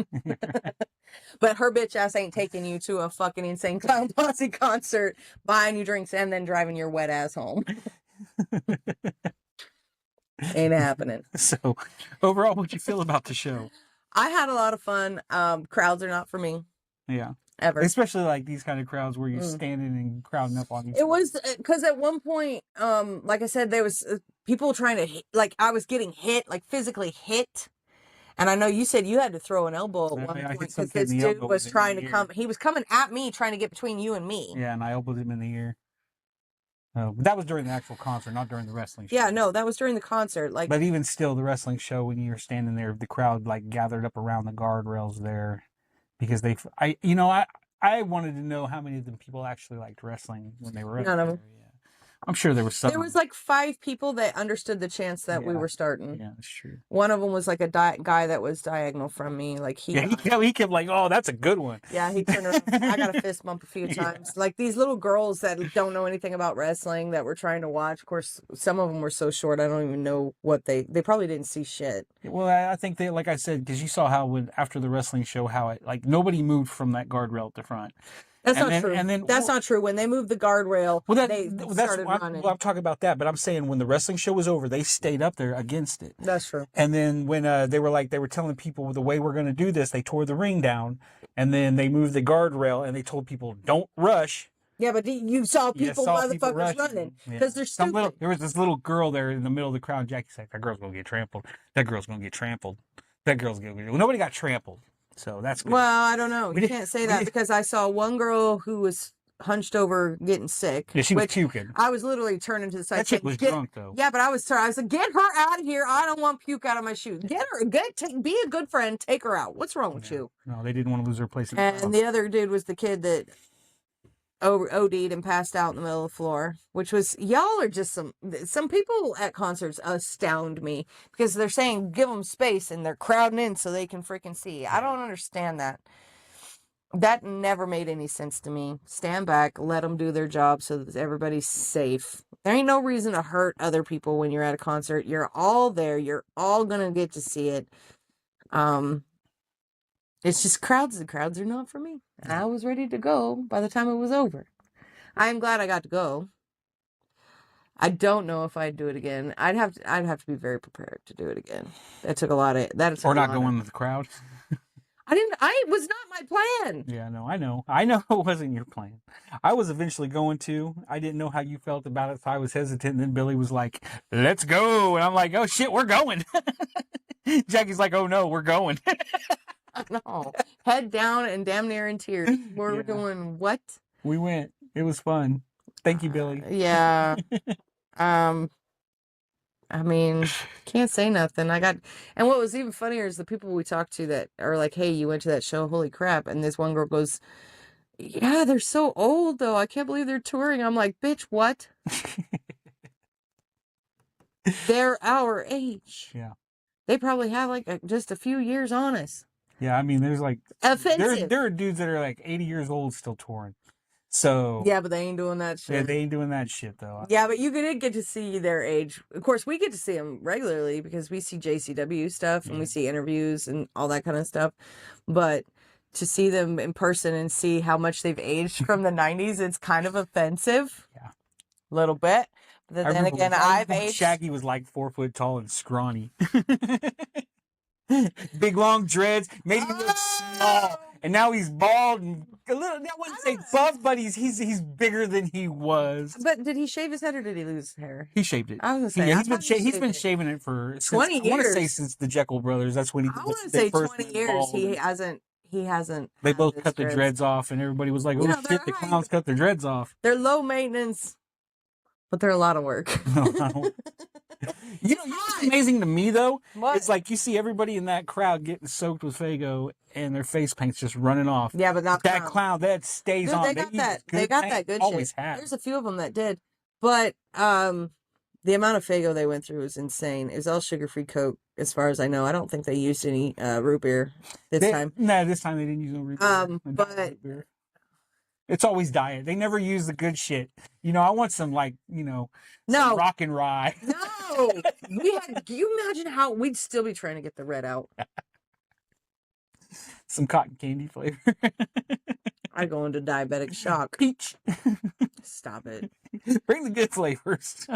But her bitch ass ain't taking you to a fucking Insane Clown Posse concert, buying you drinks, and then driving your wet ass home. Ain't happening. So, overall, what'd you feel about the show? I had a lot of fun. Crowds are not for me. Yeah. Ever. Especially like these kind of crowds where you're standing and crowding up on each other. It was because at one point, like I said, there was people trying to hit, like I was getting hit, like physically hit. And I know you said you had to throw an elbow at one point because this dude was trying to come. He was coming at me, trying to get between you and me. Yeah, and I elbowed him in the ear. But that was during the actual concert, not during the wrestling show. Yeah, no, that was during the concert. Like, but even still, the wrestling show, when you were standing there, the crowd like gathered up around the guardrails there because I wanted to know how many of them people actually liked wrestling when they were none of them. Yeah. I'm sure there was some. There was like 5 people that understood the chance that we were starting. Yeah, that's true. One of them was like a guy that was diagonal from me. Like he kept like, oh, that's a good one. Yeah, he turned around. I got a fist bump a few times. Like these little girls that don't know anything about wrestling that were trying to watch. Of course, some of them were so short, I don't even know what they probably didn't see shit. Well, I think they, like I said, because you saw how after the wrestling show, how it like nobody moved from that guardrail at the front. That's not true. That's not true. When they moved the guardrail, they started running. I'm talking about that, but I'm saying when the wrestling show was over, they stayed up there against it. That's true. And then when they were telling people the way we're going to do this, they tore the ring down, and then they moved the guardrail, and they told people don't rush. Yeah, but you saw motherfuckers running because they're stupid. There was this little girl there in the middle of the crowd. Jackie's like, that girl's going to get trampled. That girl's going to get trampled. That girl's going to get... Well, nobody got trampled. So that's good. Well, I don't know. You can't say that because I saw one girl who was hunched over getting sick. Yeah, she was puking. I was literally turning to the side. That chick was drunk, though. Yeah, but I was like, get her out of here. I don't want puke out of my shoes. Get her. Be a good friend. Take her out. What's wrong with you? No, they didn't want to lose her place. And the other dude was the kid that OD'd and passed out in the middle of the floor, which was, y'all are just some people at concerts astound me because they're saying give them space and they're crowding in so they can freaking see. I don't understand that. That never made any sense to me. Stand back, let them do their job so that everybody's safe. There ain't no reason to hurt other people when you're at a concert. You're all there. You're all gonna get to see it. It's just crowds. The crowds are not for me. I was ready to go by the time it was over. I'm glad I got to go. I don't know if I'd do it again. I'd have to be very prepared to do it again. That took a lot of that. Or not going with the crowd. It was not my plan. Yeah, no, I know it wasn't your plan. I was eventually going to. I didn't know how you felt about it, so I was hesitant. And then Billy was like, "Let's go," and I'm like, "Oh shit, we're going." Jackie's like, "Oh no, we're going." No, head down and damn near in tears. We're doing what? We went. It was fun. Thank you, Billy. Yeah. I mean, can't say nothing. And what was even funnier is the people we talked to that are like, "Hey, you went to that show? Holy crap!" And this one girl goes, "Yeah, they're so old though. I can't believe they're touring." I'm like, "Bitch, what?" They're our age. Yeah. They probably have like just a few years on us. Yeah, I mean, there's like offensive. There are dudes that are like 80 years old still touring. So yeah, but they ain't doing that shit. Yeah, they ain't doing that shit though. Yeah, but you did get to see their age. Of course, we get to see them regularly because we see JCW stuff and we see interviews and all that kind of stuff. But to see them in person and see how much they've aged from the 90s, it's kind of offensive. Yeah, a little bit. But then again, I've aged. Shaggy was like 4 foot tall and scrawny. Big long dreads made him look small, and now he's bald and a little. I wouldn't say buff, but he's bigger than he was. But did he shave his head or did he lose his hair? He shaved it. I was gonna say, Yeah, I thought he's been it. shaving it for 20 I want to say years. since the Jekyll brothers. That's when he. I want to they say first 20 went years. bald. He hasn't. They had both his cut the dreads off, and everybody was like, "Oh You know, shit, the clowns cut their dreads off." They're low maintenance, but they're a lot of work. You know what's amazing to me though? What? It's like you see everybody in that crowd getting soaked with Faygo, and their face paint's just running off. Yeah, but not that clown that stays Dude, on. They got that. They got that good always shit. have. There's a few of them that did, but the amount of Faygo they went through was insane. It was all sugar-free Coke, as far as I know. I don't think they used any root beer this time. No, this time they didn't use no root beer. But it's always diet. They never use the good shit. You know, I want some some rock and rye. No, can you imagine how we'd still be trying to get the red out? Some cotton candy flavor. I go into diabetic shock. Peach. Stop it. Bring the good flavors.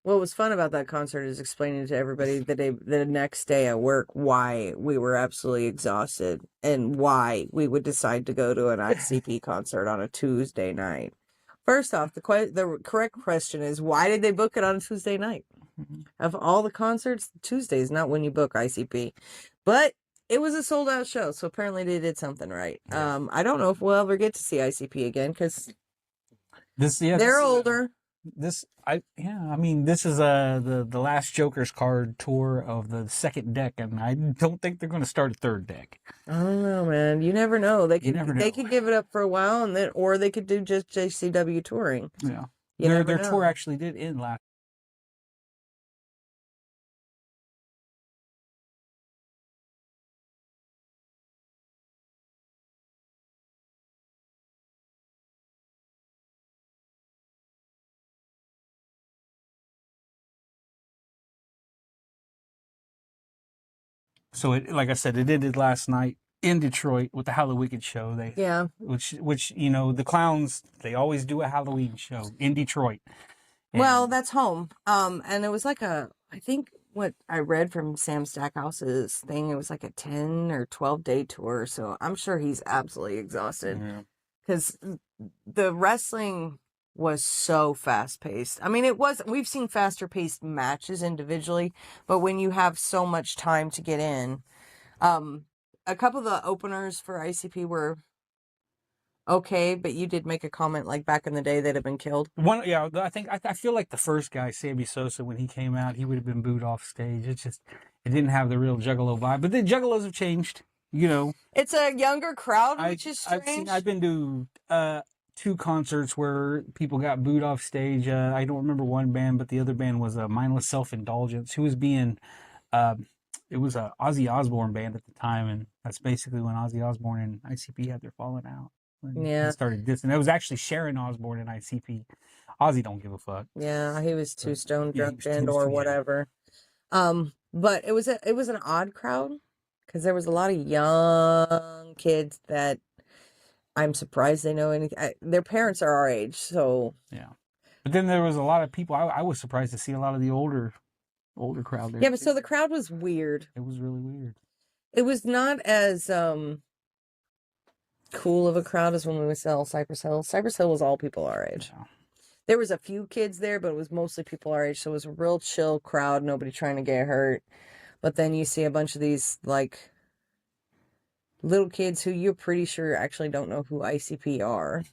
What was fun about that concert is explaining to everybody the next day at work why we were absolutely exhausted and why we would decide to go to an ICP concert on a Tuesday night. First off, the correct question is, why did they book it on a Tuesday night? Of all the concerts, Tuesday is not when you book ICP. But it was a sold-out show, so apparently they did something right. Yeah. I don't know if we'll ever get to see ICP again because they're older. This is the last Joker's card tour of the second deck, and I don't think they're going to start a third deck. I don't know, man. You never know. They could they could give it up for a while, and or they could do just JCW touring. Yeah, their tour actually did end last. So like I said, it ended last night in Detroit with the Halloween show. Which the clowns, they always do a Halloween show in Detroit. Well, that's home. And it was like I think what I read from Sam Stackhouse's thing, it was like a 10 or 12-day tour. So I'm sure he's absolutely exhausted because the wrestling was so fast paced. I mean, we've seen faster paced matches individually, but when you have so much time to get in, a couple of the openers for ICP were okay, but you did make a comment like back in the day they'd have been killed. I feel like the first guy, Sammy Sosa, when he came out, he would have been booed off stage. It didn't have the real Juggalo vibe. But the Juggalos have changed. It's a younger crowd, which is strange. I've been to 2 concerts where people got booed off stage. I don't remember one band, but the other band was Mindless Self-Indulgence, who was being it was a Ozzy Osbourne band at the time, and that's basically when Ozzy Osbourne and ICP had their falling out. They started dissing. It was actually Sharon Osbourne and ICP. Ozzy don't give a fuck. Yeah, he was too stone drunk or whatever. But it was an odd crowd because there was a lot of young kids that I'm surprised they know anything. Their parents are our age, so yeah. But then there was a lot of people. I was surprised to see a lot of the older crowd there. Yeah, but so the crowd was weird. It was really weird. It was not as cool of a crowd as when we saw Cypress Hill. Cypress Hill was all people our age. Yeah. There was a few kids there, but it was mostly people our age, so it was a real chill crowd, nobody trying to get hurt. But then you see a bunch of these like little kids who you're pretty sure actually don't know who ICP are.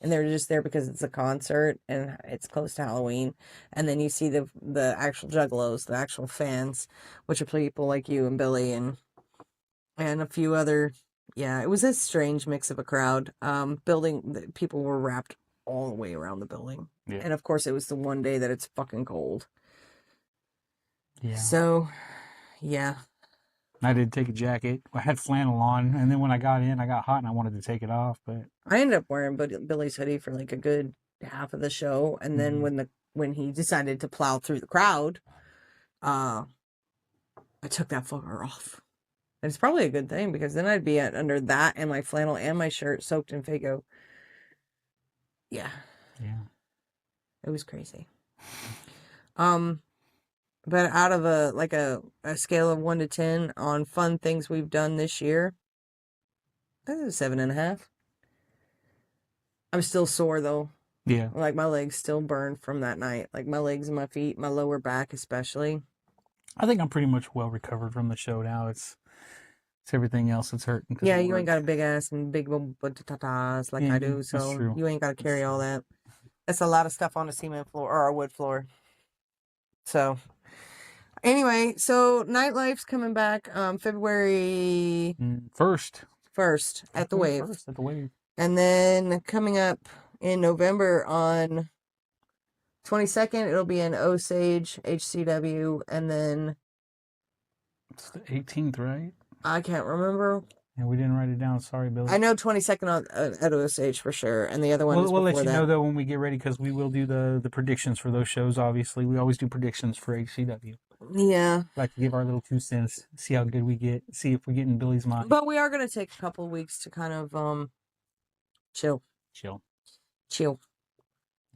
And they're just there because it's a concert and it's close to Halloween. And then you see the actual juggalos, the actual fans, which are people like you and Billy and a few other. Yeah, it was a strange mix of a crowd. People were wrapped all the way around the building. Yeah. And of course it was the one day that it's fucking cold. Yeah. So, yeah. I did take a jacket. I had flannel on, and then when I got in, I got hot and I wanted to take it off, but I ended up wearing Billy's hoodie for like a good half of the show, and then when he decided to plow through the crowd, I took that fucker off. And it's probably a good thing because then I'd be under that and my flannel and my shirt soaked in Faygo. Yeah. Yeah. It was crazy. But out of a scale of 1 to 10 on fun things we've done this year, that is a 7.5. I'm still sore though. Yeah. Like my legs still burn from that night. Like my legs and my feet, my lower back especially. I think I'm pretty much well recovered from the show now. It's everything else that's hurting. Yeah, you ain't got a big ass and big tatas like I do, that's so true. you ain't got to carry all that. That's a lot of stuff on the cement floor or a wood floor. So anyway, so Nightlife's coming back February 1st at the Wave. At the Wave. And then coming up in November on 22nd, it'll be in Osage, HCW, and then It's the 18th, right? I can't remember. Yeah, we didn't write it down. Sorry, Billy. I know 22nd at Osage for sure, and the other one is we'll let before you that. know though when we get ready, because we will do the predictions for those shows. Obviously, we always do predictions for HCW. Yeah. Like to give our little 2 cents, see how good we get, see if we get in Billy's mind. But we are going to take a couple of weeks to kind of chill.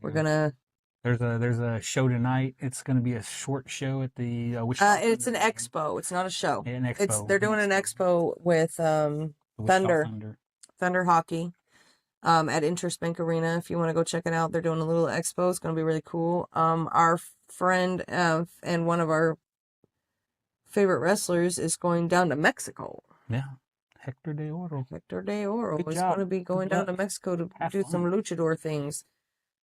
We're going to... There's a show tonight. It's going to be a short show at the it's an expo. It's not a show. Yeah, an expo. They're doing an expo with Thunder Hockey at Interest Bank Arena. If you want to go check it out, they're doing a little expo. It's going to be really cool. Our friend and one of our favorite wrestlers is going down to Mexico. Yeah. Hector de Oro is going to be going down to Mexico to Have do fun. some luchador things.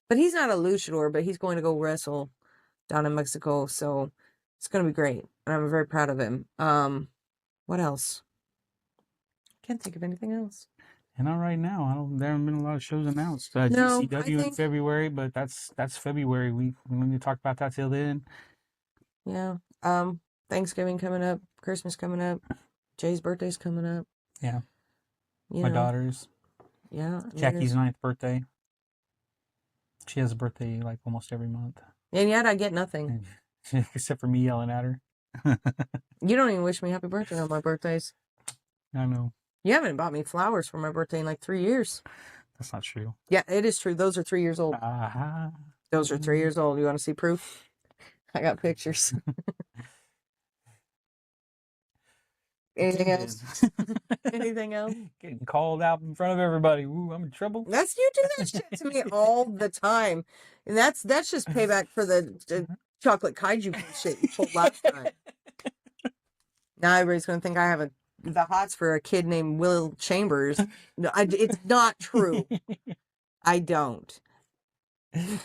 But he's not a luchador, but he's going to go wrestle down in Mexico. So it's going to be great. And I'm very proud of him. What else? Can't think of anything else. And not right now. There haven't been a lot of shows announced. No, GCW in February, but that's February. We need to talk about that till then. Yeah. Thanksgiving coming up, Christmas coming up, Jay's birthday's coming up. Yeah. My daughter's. Yeah. Jackie's 9th birthday. She has a birthday like almost every month. And yet I get nothing. Except for me yelling at her. You don't even wish me happy birthday on my birthdays. I know. You haven't bought me flowers for my birthday in like 3 years. That's not true. Yeah, it is true. Those are 3 years old. Those are 3 years old. You want to see proof? I got pictures. Anything else? Anything else? Getting called out in front of everybody. Ooh, I'm in trouble. You do that shit to me all the time. And that's just payback for the chocolate kaiju shit you pulled last time. Now everybody's going to think I have the hots for a kid named Will Chambers. No, it's not true. I don't.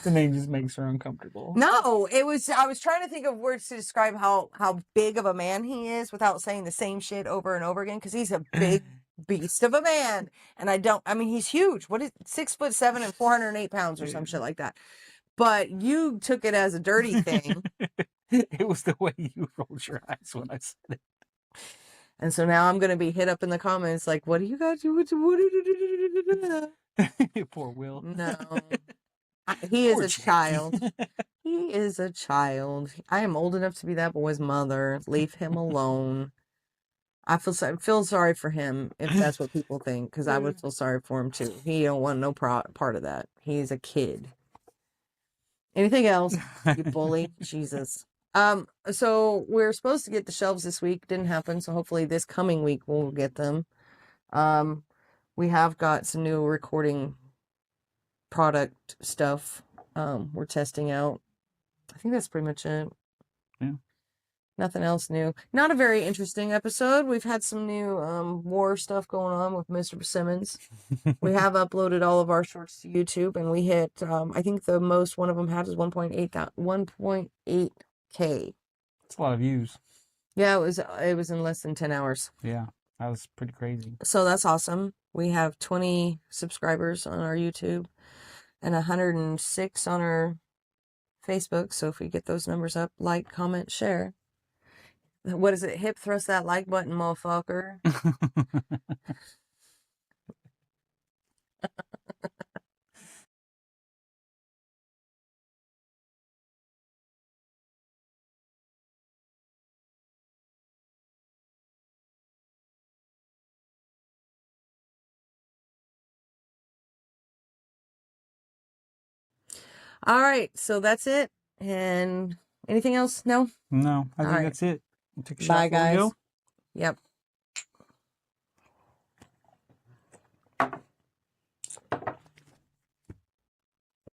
The name just makes her uncomfortable. No, I was trying to think of words to describe how big of a man he is without saying the same shit over and over again, because he's a big beast of a man. And he's huge. What is 6'7" and 408 pounds or some shit like that. But you took it as a dirty thing. It was the way you rolled your eyes when I said it. And so now I'm going to be hit up in the comments like, what do you got to do? Poor Will. No. He is a child. He is a child. I am old enough to be that boy's mother. Leave him alone. I feel sorry for him if that's what people think, because I would feel sorry for him too. He don't want no part of that. He's a kid. Anything else, you bully? Jesus. So we're supposed to get the shelves this week. Didn't happen. So hopefully this coming week we'll get them. We have got some new recording product stuff we're testing out. I think that's pretty much it. Yeah. Nothing else new. Not a very interesting episode. We've had some new war stuff going on with Mr. Simmons. We have uploaded all of our shorts to YouTube, and we hit I think the most one of them had is 1.8K. That's a lot of views. Yeah, it was in less than 10 hours. Yeah, that was pretty crazy. So that's awesome. We have 20 subscribers on our YouTube and 106 on our Facebook. So if we get those numbers up, like, comment, share. What is it? Hip thrust that like button, motherfucker. All right, so that's it. And anything else? No? No, I think All right. that's it. We'll take a Bye, shot before we guys. go. Yep.